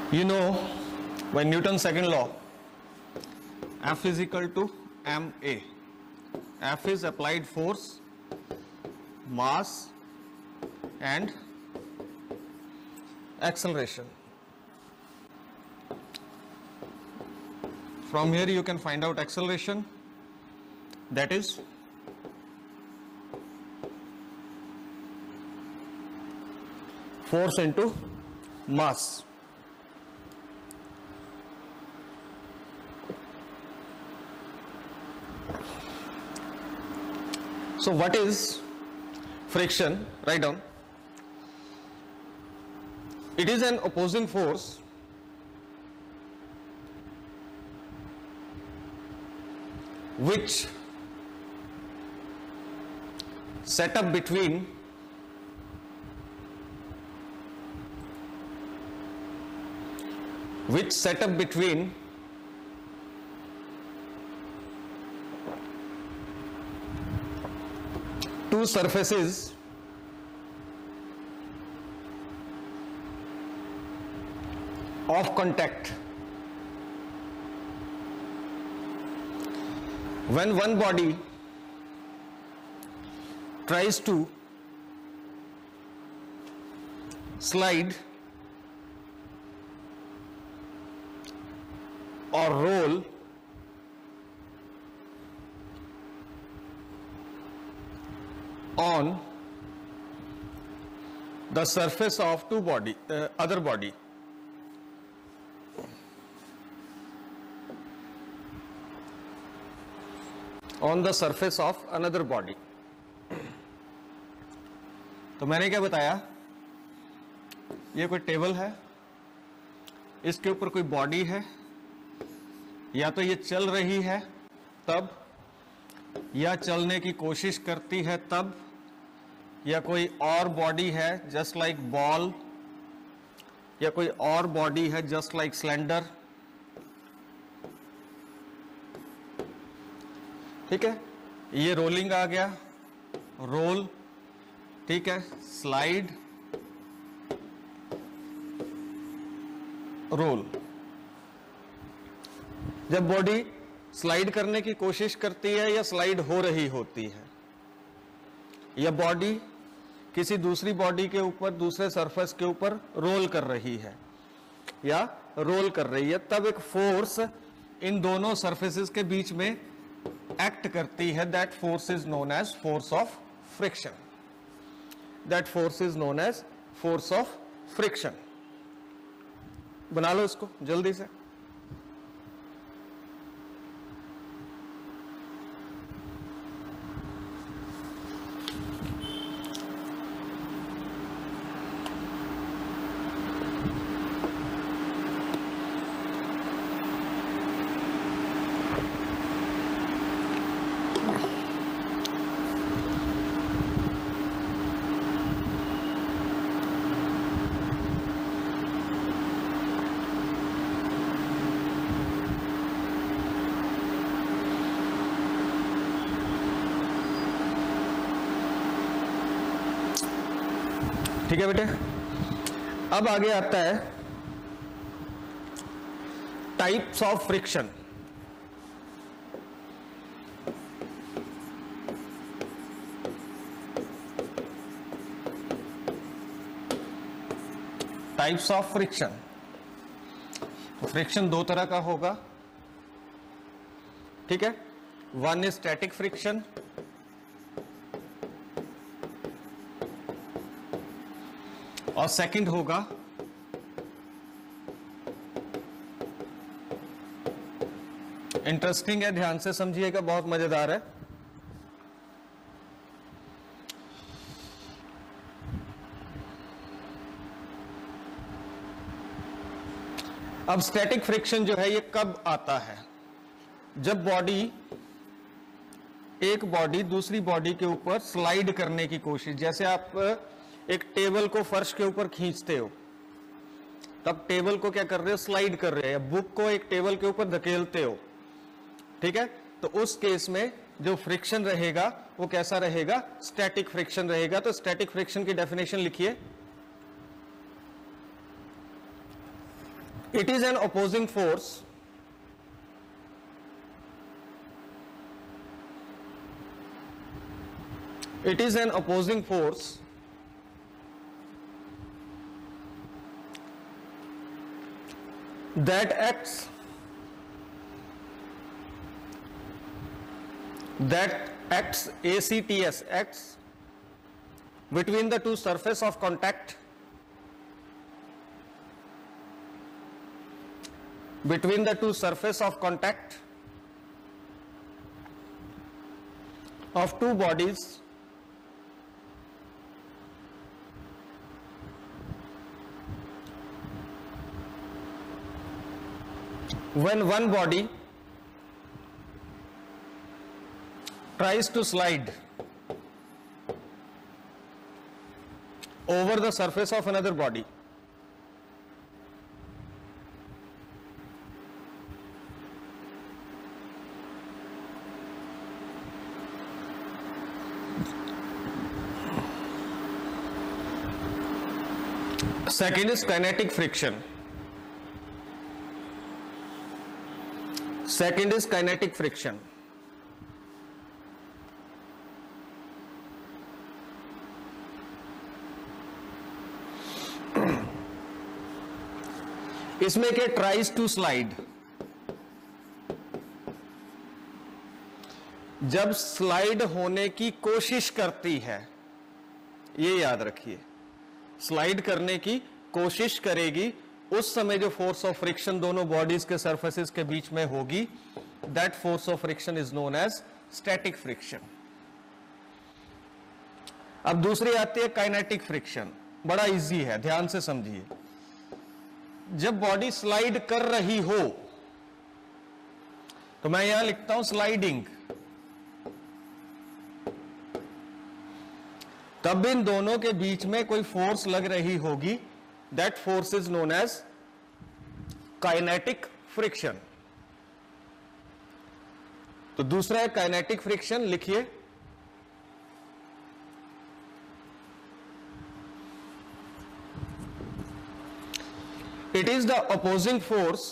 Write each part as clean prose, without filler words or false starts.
You know, by Newton's second law, F is equal to ma. F is applied force, mass and acceleration. From here you can find out acceleration, that is force into mass. So what is friction? Write down. It is an opposing force which set up between two surfaces of contact. When one body tries to slide or roll on the surface of other body, on the surface of another body. तो मैंने क्या बताया, ये कोई table है, इसके ऊपर कोई बॉडी है, या तो ये चल रही है तब, या चलने की कोशिश करती है तब, या कोई और बॉडी है जस्ट लाइक बॉल, या कोई और बॉडी है जस्ट लाइक सिलेंडर. ठीक है, ये रोलिंग आ गया, रोल. ठीक है, स्लाइड, रोल. जब बॉडी स्लाइड करने की कोशिश करती है या स्लाइड हो रही होती है, या बॉडी किसी दूसरी बॉडी के ऊपर, दूसरे सरफेस के ऊपर रोल कर रही है या रोल कर रही है, तब एक फोर्स इन दोनों सरफेसेस के बीच में एक्ट करती है. That force is known as force of friction. That force is known as force of friction. बना लो इसको जल्दी से. ठीक है बेटे, अब आगे आता है types of friction. Types of friction. Friction दो तरह का होगा. ठीक है, वन इज स्टैटिक फ्रिक्शन, और सेकंड होगा इंटरेस्टिंग है, ध्यान से समझिएगा, बहुत मजेदार है. अब स्टैटिक फ्रिक्शन जो है ये कब आता है? जब एक बॉडी दूसरी बॉडी के ऊपर स्लाइड करने की कोशिश, जैसे आप एक टेबल को फर्श के ऊपर खींचते हो, तब टेबल को क्या कर रहे हो? स्लाइड कर रहे हो. बुक को एक टेबल के ऊपर धकेलते हो. ठीक है, तो उस केस में जो फ्रिक्शन रहेगा वो कैसा रहेगा? स्टैटिक फ्रिक्शन रहेगा. तो स्टैटिक फ्रिक्शन की डेफिनेशन लिखिए. It is an opposing force that acts acts between the two surface of contact of two bodies when one body tries to slide over the surface of another body. Second is kinetic friction. इसमें क्या tries to slide, जब slide होने की कोशिश करती है, ये याद रखिए, स्लाइड करने की कोशिश करेगी, उस समय जो फोर्स ऑफ फ्रिक्शन दोनों बॉडीज के सरफेसेस के बीच में होगी, that force of friction is known as static friction. अब दूसरी आती है काइनेटिक फ्रिक्शन. बड़ा इजी है, ध्यान से समझिए. जब बॉडी स्लाइड कर रही हो, तो मैं यहां लिखता हूं स्लाइडिंग, तब इन दोनों के बीच में कोई फोर्स लग रही होगी, that force is known as kinetic friction. तो दूसरा है काइनेटिक फ्रिक्शन, लिखिए. It is the opposing force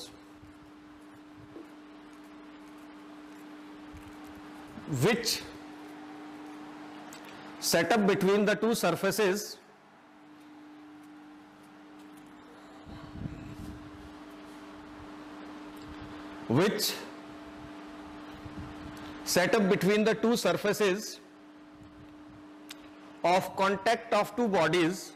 which set up between the two surfaces of contact of two bodies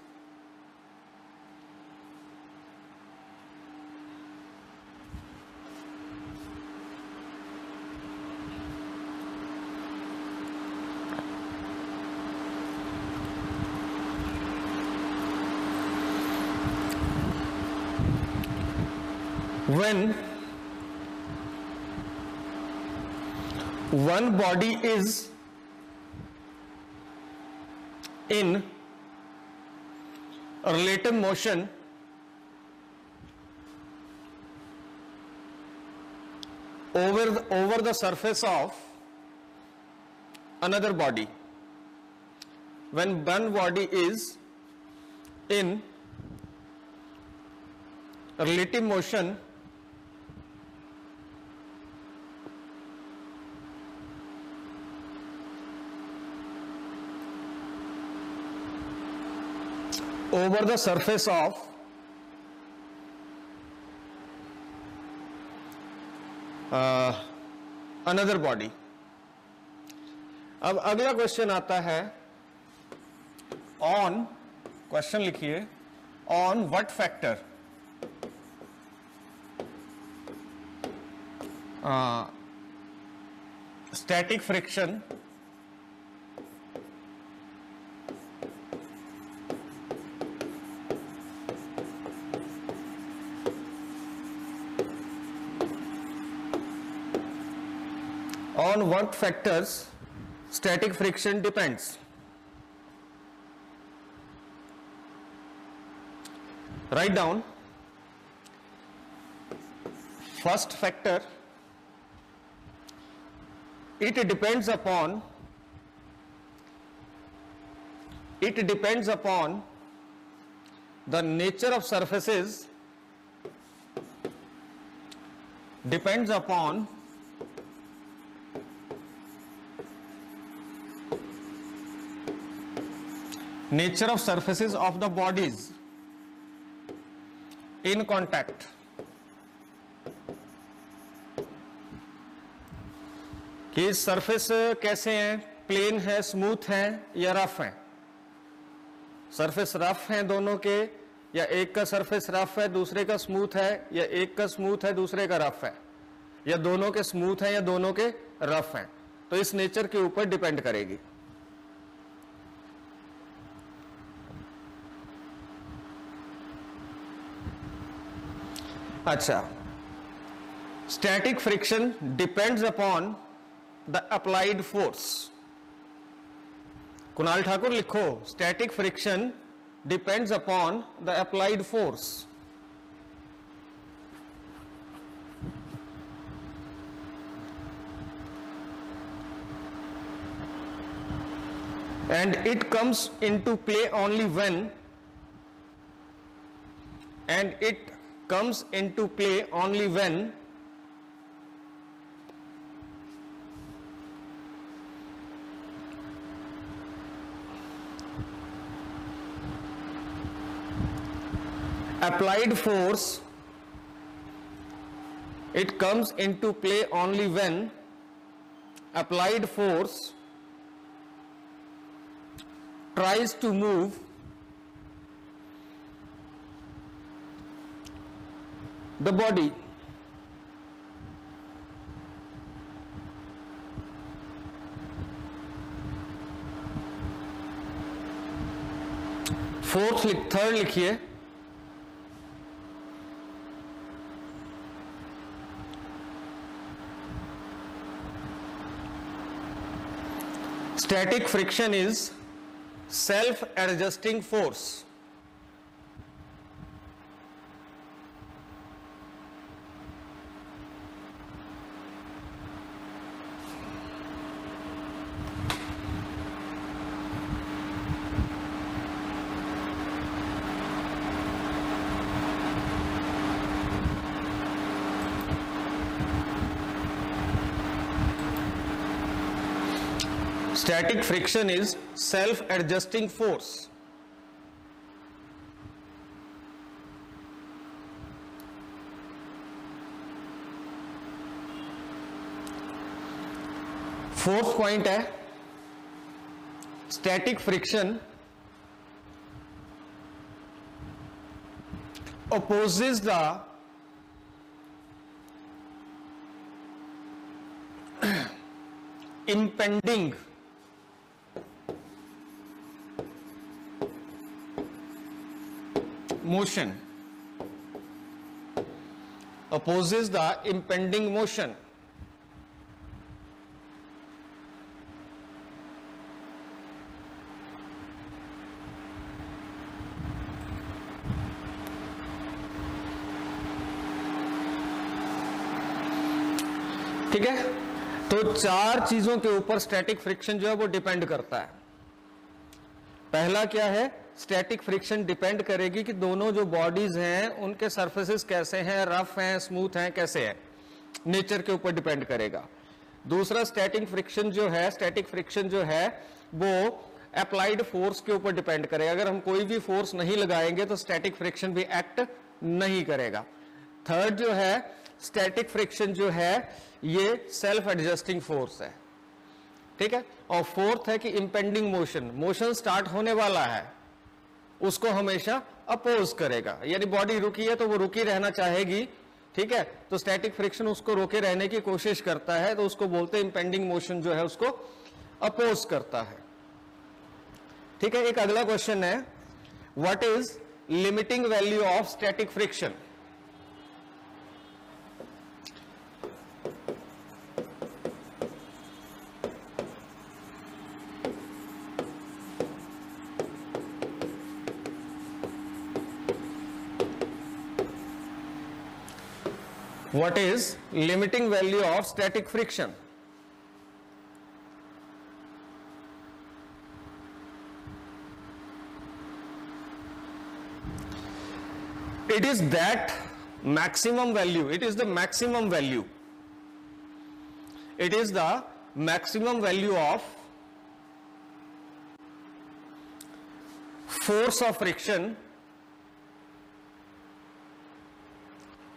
when one body is in relative motion over the surface of another body. When one body is in relative motion over the surface of another body. अब अगला question आता है, on, question लिखिए, on what factor static friction on what factors static friction depends. Write down first factor, it depends upon the nature of surfaces depends upon nature of surfaces of the bodies in contact. कि surface कैसे हैं, plane है, smooth है या rough है। Surface rough है दोनों के, या एक का सरफेस रफ है दूसरे का स्मूथ है, या एक का स्मूथ है दूसरे का रफ है, या दोनों के स्मूथ है या दोनों के रफ हैं। तो इस नेचर के ऊपर डिपेंड करेगी। अच्छा, static friction depends upon the applied force. Kunal Thakur लिखो, static friction depends upon the applied force. And it comes into play only when applied force, it comes into play only when applied force tries to move the body third लिखिए, static friction is self-adjusting force. Static friction is self-adjusting force. Fourth point है, static friction opposes the impending motion, opposes the impending motion. ठीक है, तो चार चीजों के ऊपर static friction जो है वो डिपेंड करता है। पहला क्या है, स्टैटिक फ्रिक्शन डिपेंड करेगी कि दोनों जो बॉडीज हैं उनके सरफेसेस कैसे हैं, रफ हैं, स्मूथ हैं, कैसे हैं, नेचर के ऊपर डिपेंड करेगा। दूसरा, स्टैटिक फ्रिक्शन जो है वो अप्लाइड फोर्स के ऊपर डिपेंड करेगा। अगर हम कोई भी फोर्स नहीं लगाएंगे तो स्टैटिक फ्रिक्शन भी एक्ट नहीं करेगा। थर्ड जो है, स्टैटिक फ्रिक्शन जो है ये सेल्फ एडजस्टिंग फोर्स है। ठीक है, और फोर्थ है कि इंपेंडिंग मोशन स्टार्ट होने वाला है उसको हमेशा अपोज करेगा, यानी बॉडी रुकी है तो वो रुकी रहना चाहेगी। ठीक है, तो स्टैटिक फ्रिक्शन उसको रोके रहने की कोशिश करता है, तो उसको बोलते हैं इंपेंडिंग मोशन जो है उसको अपोज करता है। ठीक है, एक अगला क्वेश्चन है, what is limiting value of static friction. What is limiting value of static friction? It is that maximum value, it is the maximum value, it is the maximum value of force of friction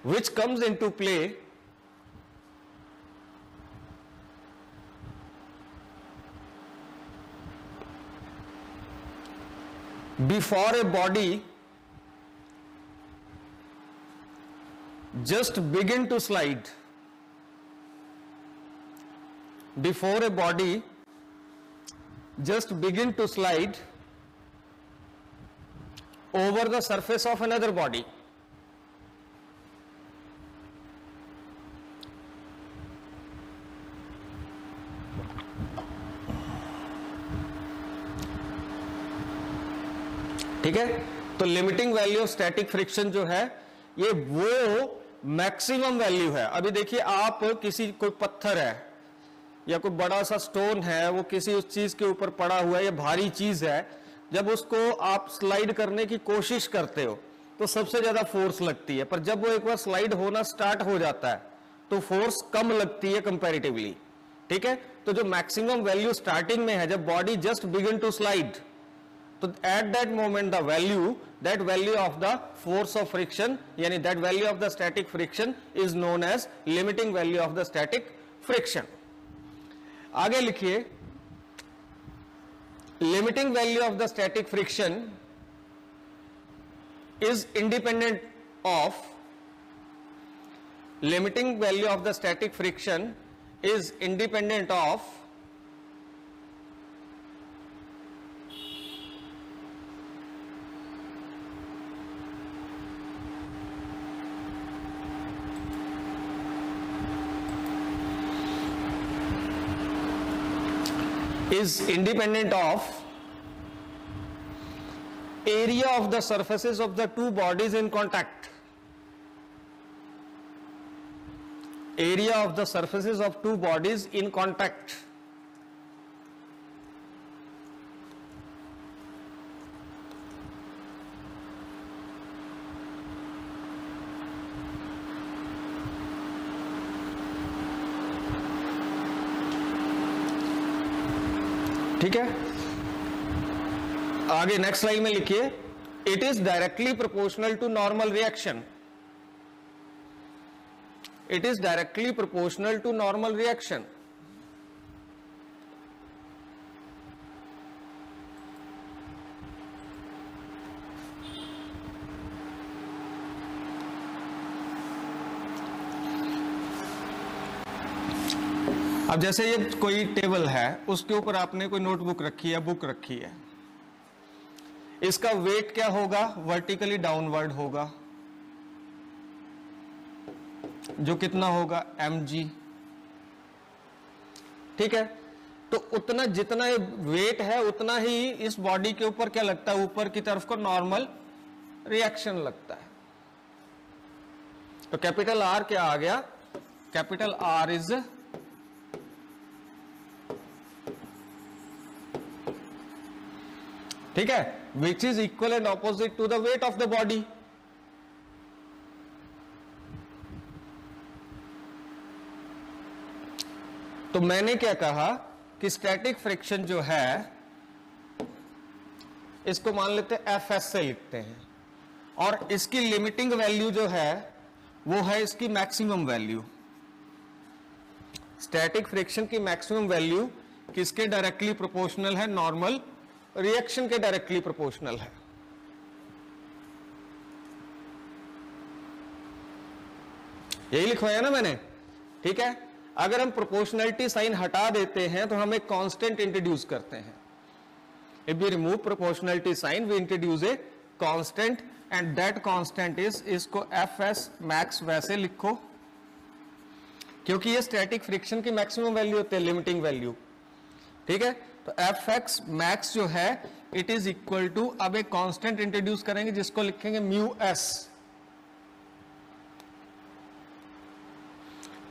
which comes into play before a body just begin to slide, before a body just begin to slide over the surface of another body. ठीक है, तो limiting value of static friction जो है ये वो maximum value है। अभी देखिए, आप किसी कोई पत्थर है या कोई बड़ा सा स्टोन है, वो किसी उस चीज के ऊपर पड़ा हुआ है या भारी चीज है, जब उसको आप स्लाइड करने की कोशिश करते हो तो सबसे ज्यादा फोर्स लगती है, पर जब वो एक बार स्लाइड होना स्टार्ट हो जाता है तो फोर्स कम लगती है कंपैरेटिवली। ठीक है, तो जो मैक्सिमम वैल्यू स्टार्टिंग में है, जब body just begin to slide, तो at that moment the value, that value of the force of friction, यानी that value of the static friction is known as limiting value of the static friction. आगे लिखिए, limiting value of the static friction is independent of, limiting value of the static friction is independent of area of the surfaces of the two bodies in contact. Area of the surfaces of two bodies in contact. ठीक है, आगे next line में लिखिए, it is directly proportional to normal reaction, it is directly proportional to normal reaction. अब जैसे ये कोई table है, उसके ऊपर आपने कोई नोटबुक रखी है, बुक रखी है, इसका वेट क्या होगा, वर्टिकली डाउनवर्ड होगा, जो कितना होगा mg। ठीक है, तो उतना जितना ये वेट है उतना ही इस बॉडी के ऊपर क्या लगता है, ऊपर की तरफ को नॉर्मल रिएक्शन लगता है। तो कैपिटल R क्या आ गया, कैपिटल R इज ठीक है, which is equal and opposite to the weight of the body. तो मैंने क्या कहा कि स्टैटिक फ्रिक्शन जो है इसको मान लेते हैं Fs से लिखते हैं, और इसकी लिमिटिंग वैल्यू जो है वो है इसकी मैक्सिमम वैल्यू। स्टैटिक फ्रिक्शन की मैक्सिमम वैल्यू किसके डायरेक्टली प्रोपोर्शनल है, नॉर्मल रिएक्शन के डायरेक्टली प्रोपोर्शनल है। यही लिखवाया ना मैंने। ठीक है, अगर हम प्रोपोर्शनलिटी साइन हटा देते हैं तो हम एक कांस्टेंट इंट्रोड्यूस करते हैं। If we remove proportionality sign we introduce a constant and that constant is, इसको Fs मैक्स वैसे लिखो क्योंकि ये स्टैटिक फ्रिक्शन की मैक्सिमम वैल्यू होती है, लिमिटिंग वैल्यू। ठीक है, तो Fx मैक्स जो है इट इज इक्वल टू, अब एक कांस्टेंट इंट्रोड्यूस करेंगे जिसको लिखेंगे μs,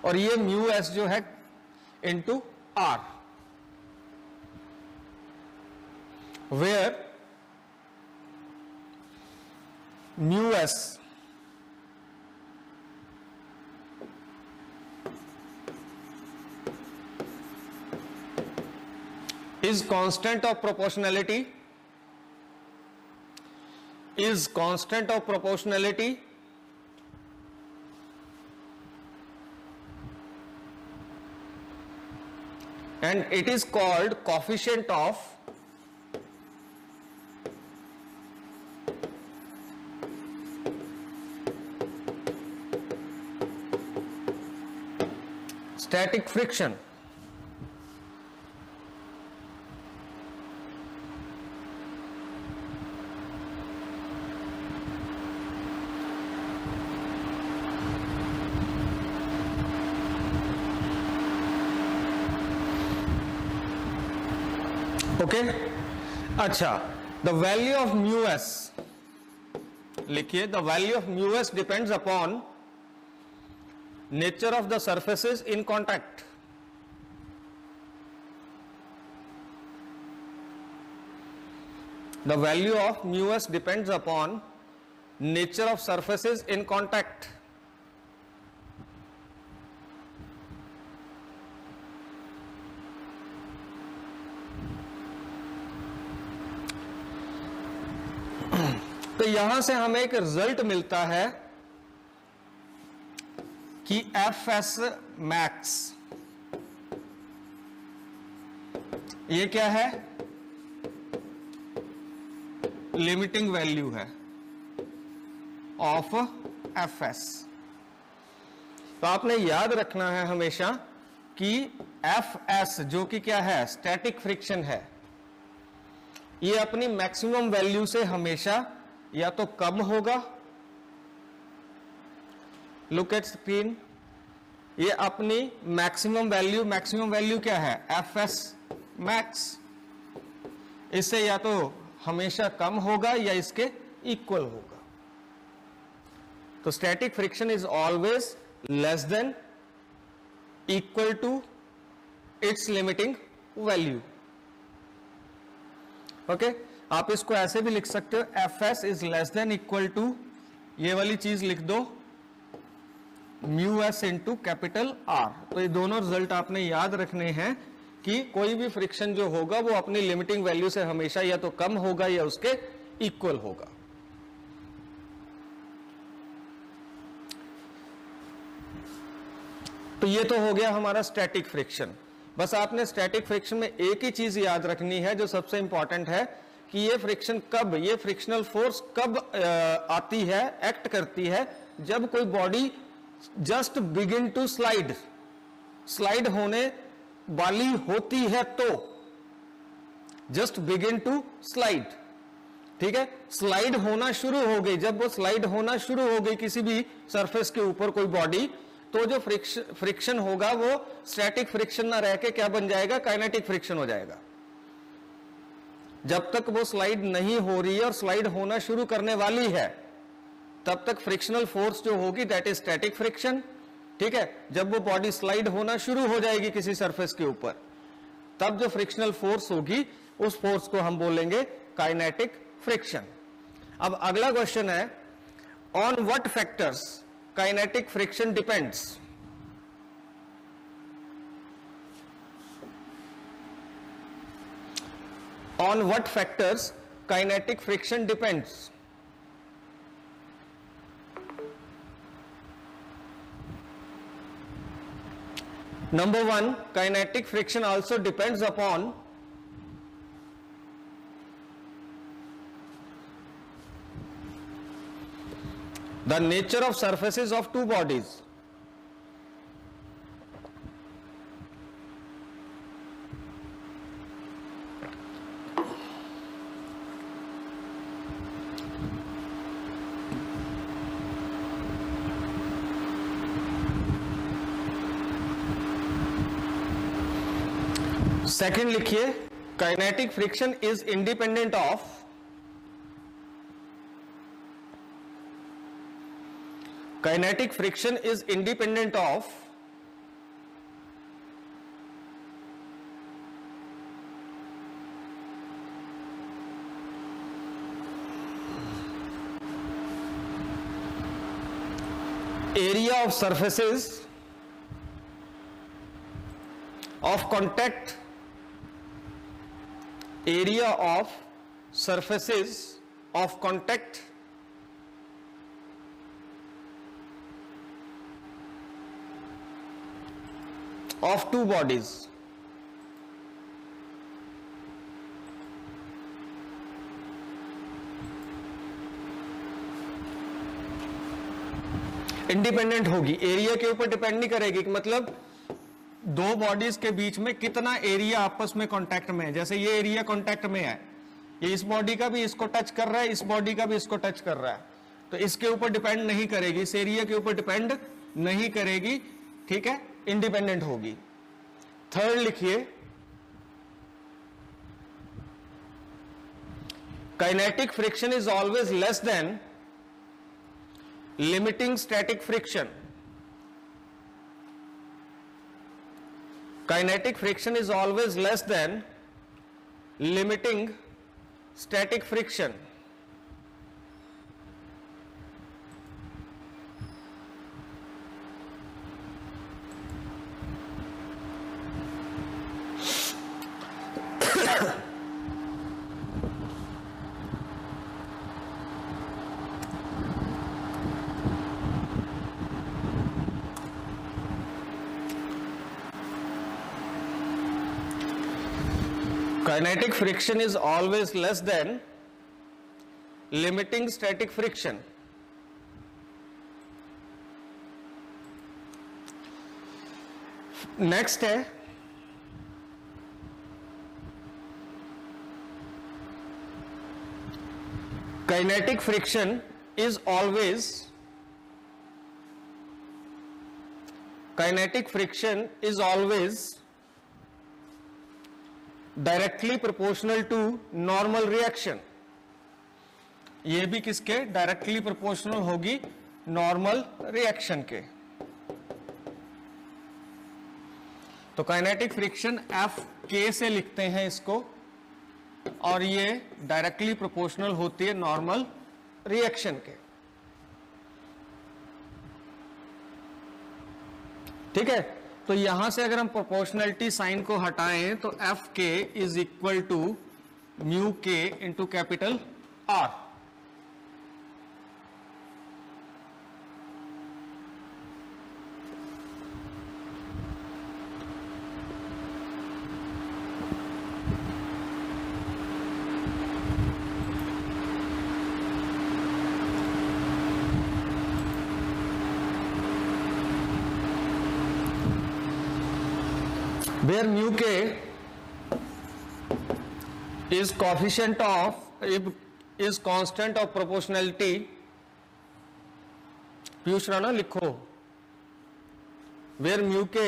और ये μs जो है into r, where μs is constant of proportionality, is constant of proportionality and it is called coefficient of static friction. Okay अच्छा, the value of mu S लिखिए, the value of mu S depends upon nature of the surfaces in contact. The value of mu S depends upon nature of surfaces in contact. तो यहां से हमें एक result मिलता है कि F S max ये क्या है, लिमिटिंग वैल्यू है ऑफ एफ एस. तो आपने याद रखना है हमेशा कि एफ एस जो कि क्या है, स्टैटिक फ्रिक्शन है, ये अपनी मैक्सिमम वैल्यू से हमेशा या तो कम होगा, लुक एट स्क्रीन, ये अपनी मैक्सिमम वैल्यू क्या है, एफ एस मैक्स, इससे या तो हमेशा कम होगा या इसके इक्वल होगा. तो static friction is always less than equal to its limiting value. Okay, आप इसको ऐसे भी लिख सकते हो, F S is less than equal to, ये वाली चीज लिख दो, mu S into capital R. तो ये दोनों रिजल्ट आपने याद रखने हैं कि कोई भी फ्रिक्शन जो होगा वो अपनी लिमिटिंग वैल्यू से हमेशा या तो कम होगा या उसके इक्वल होगा. तो ये तो हो गया हमारा स्टैटिक फ्रिक्शन. बस आपने स्टैटिक फ्रिक्शन में एक ही चीज याद रखनी है जो सबसे इंपॉर्टेंट है कि ये फ्रिक्शन कब, ये फ्रिक्शनल फोर्स कब आती है, एक्ट करती है, जब कोई body just begin to slide होने वाली होती है. तो जस्ट बिगिन टू स्लाइड, ठीक है, स्लाइड होना शुरू हो गई, जब वो स्लाइड होना शुरू हो गई किसी भी सरफेस के ऊपर कोई बॉडी, तो जो फ्रिक्शन होगा वो स्टैटिक फ्रिक्शन ना रह के क्या बन जाएगा, काइनेटिक फ्रिक्शन हो जाएगा. जब तक वो स्लाइड नहीं हो रही है और स्लाइड होना शुरू करने वाली है, तब तक फ्रिक्शनल फोर्स जो होगी दैट इज स्टैटिक फ्रिक्शन. ठीक है, जब वो बॉडी स्लाइड होना शुरू हो जाएगी किसी सरफेस के ऊपर, तब जो फ्रिक्शनल फोर्स होगी उस फोर्स को हम बोलेंगे काइनेटिक फ्रिक्शन. अब अगला क्वेश्चन है, on what factors kinetic friction depends. On what factors kinetic friction depends? Number one, kinetic friction also depends upon the nature of surfaces of two bodies. Second लिखिए, kinetic friction is independent of kinetic friction is independent of area of surfaces of contact area of surfaces of contact of two bodies. इंडिपेंडेंट होगी, area के ऊपर depend नहीं करेगी, मतलब दो bodies के बीच में कितना एरिया आपस में कांटेक्ट में है। जैसे ये एरिया कांटेक्ट में है, ये इस बॉडी का भी इसको टच कर रहा है, इस बॉडी का भी इसको टच कर रहा है, तो इसके ऊपर डिपेंड नहीं करेगी, इस एरिया के ऊपर डिपेंड नहीं करेगी, ठीक है, इंडिपेंडेंट होगी। थर्ड लिखिए, kinetic friction is always less then limiting static friction. Kinetic friction is always less than limiting static friction. Kinetic friction is always less than limiting static friction. Next है kinetic friction is always directly proportional to normal reaction. ये भी किसके directly proportional होगी, normal reaction के। तो kinetic friction F के से लिखते हैं इसको, और ये डायरेक्टली प्रोपोर्शनल होती है नॉर्मल रिएक्शन के, ठीक है। तो यहां से अगर हम प्रोपोर्शनलिटी साइन को हटाएं तो एफ के इज इक्वल टू म्यू के into capital are. where mu k is coefficient of is constant of proportionality। Piyush Rana लिखो, where mu k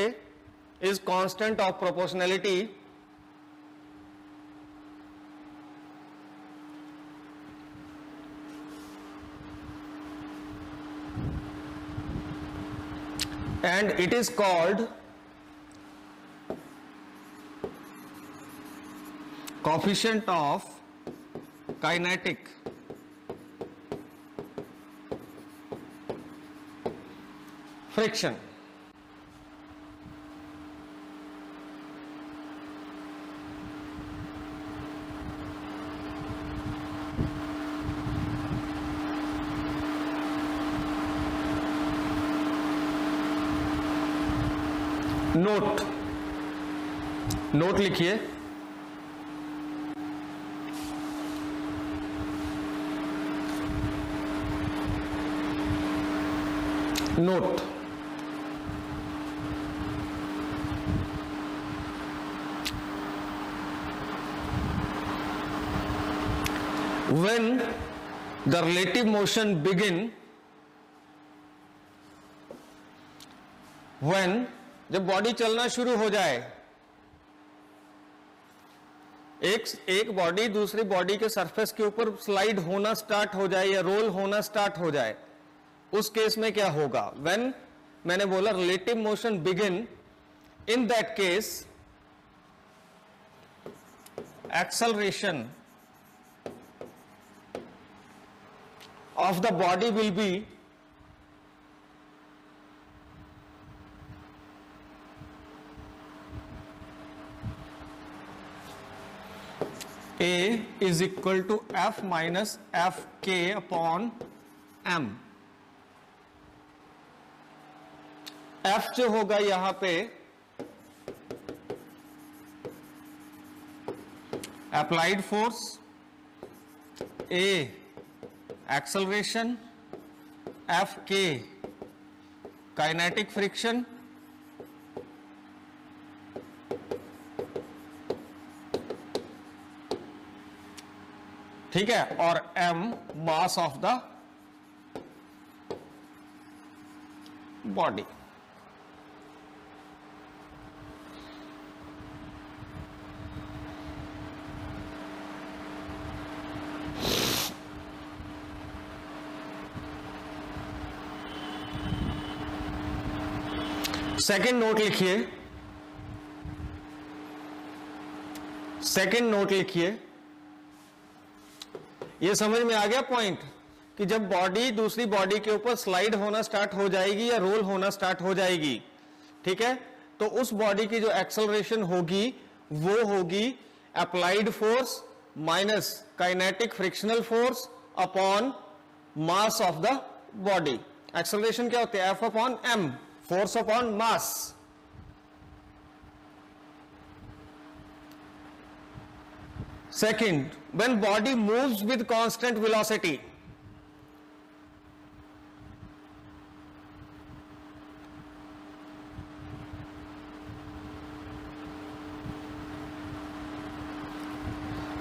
is constant of proportionality and it is called coefficient of kinetic friction। Note लिखिए, note when the relative motion begin, when जब body चलना शुरू हो जाए, एक body दूसरी body के सरफेस के ऊपर स्लाइड होना स्टार्ट हो जाए या रोल होना स्टार्ट हो जाए, उस केस में क्या होगा? व्हेन मैंने बोला relative motion begin, in that case acceleration of the body will be A is equal to F minus F K upon M। F जो होगा यहां पे applied force, A acceleration, F K kinetic friction, ठीक है, और M mass of the body. Second note लिखिए, second note लिखिए। ये समझ में आ गया पॉइंट कि जब बॉडी दूसरी बॉडी के ऊपर स्लाइड होना स्टार्ट हो जाएगी या रोल होना स्टार्ट हो जाएगी, ठीक है, तो उस बॉडी की जो एक्सेलरेशन होगी वो होगी applied force minus kinetic frictional force upon mass of the body. Acceleration क्या होती है? F upon M, force upon mass. Second, when body moves with constant velocity,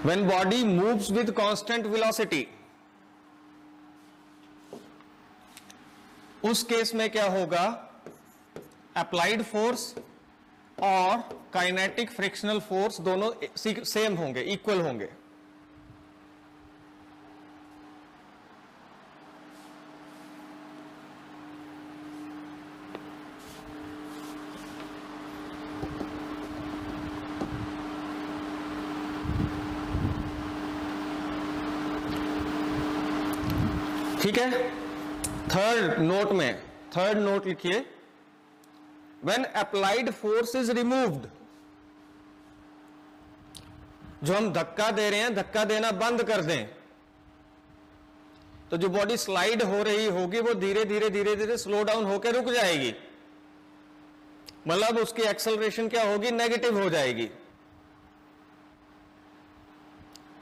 when body moves with constant velocity, उस case में क्या होगा? Applied force और kinetic frictional force दोनों same होंगे, इक्वल होंगे। ठीक है, थर्ड नोट में, थर्ड नोट लिखिए, when applied force is removed, जो हम धक्का दे रहे हैं धक्का देना बंद कर दें तो जो बॉडी स्लाइड हो रही होगी वो धीरे धीरे धीरे धीरे स्लो डाउन होकर रुक जाएगी, मतलब उसकी एक्सेलरेशन क्या होगी? नेगेटिव हो जाएगी।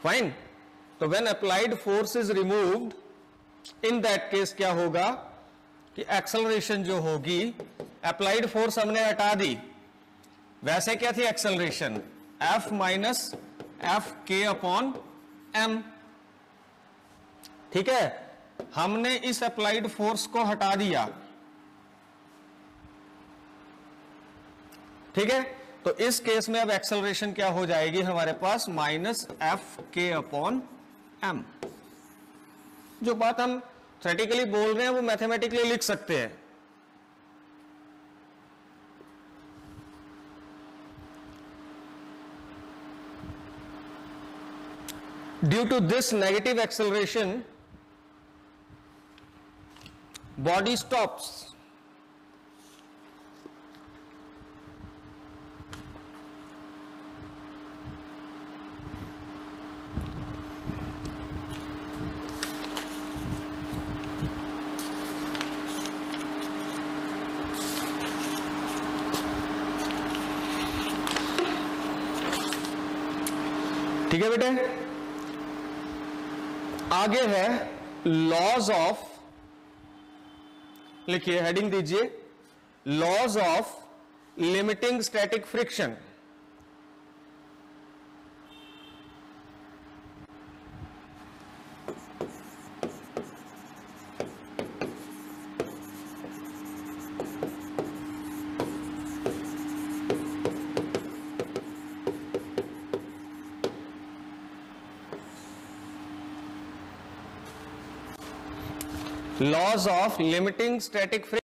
फाइन। तो when applied force is removed, in that case क्या होगा कि एक्सेलरेशन जो होगी, अप्लाइड फोर्स हमने हटा दी, वैसे क्या थी acceleration? F minus F K upon M. ठीक है, हमने इस अप्लाइड फोर्स को हटा दिया। ठीक है, तो इस केस में अब एक्सेलरेशन क्या हो जाएगी हमारे पास? Minus F K upon M. जो बात हम थ्योरेटिकली बोल रहे हैं वो मैथमेटिकली लिख सकते हैं। Due to this negative acceleration, body stops. ठीक है बेटे, आगे है लॉज ऑफ, लिखिए हेडिंग दीजिए, laws of limiting static friction. Laws of limiting static friction।